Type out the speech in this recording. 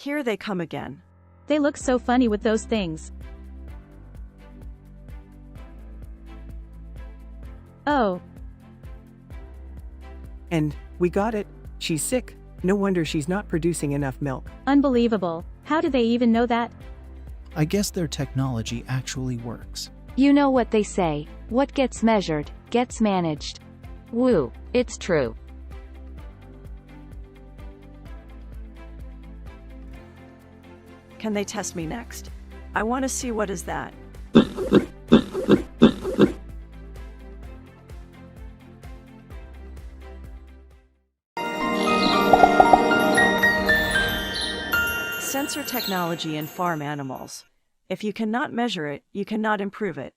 Here they come again. They look so funny with those things. Oh. And we got it. She's sick. No wonder she's not producing enough milk. Unbelievable. How do they even know that? I guess their technology actually works. You know what they say, what gets measured, gets managed. Woo, it's true. Can they test me next? I want to see what is that. Sensor technology in farm animals. If you cannot measure it, you cannot improve it.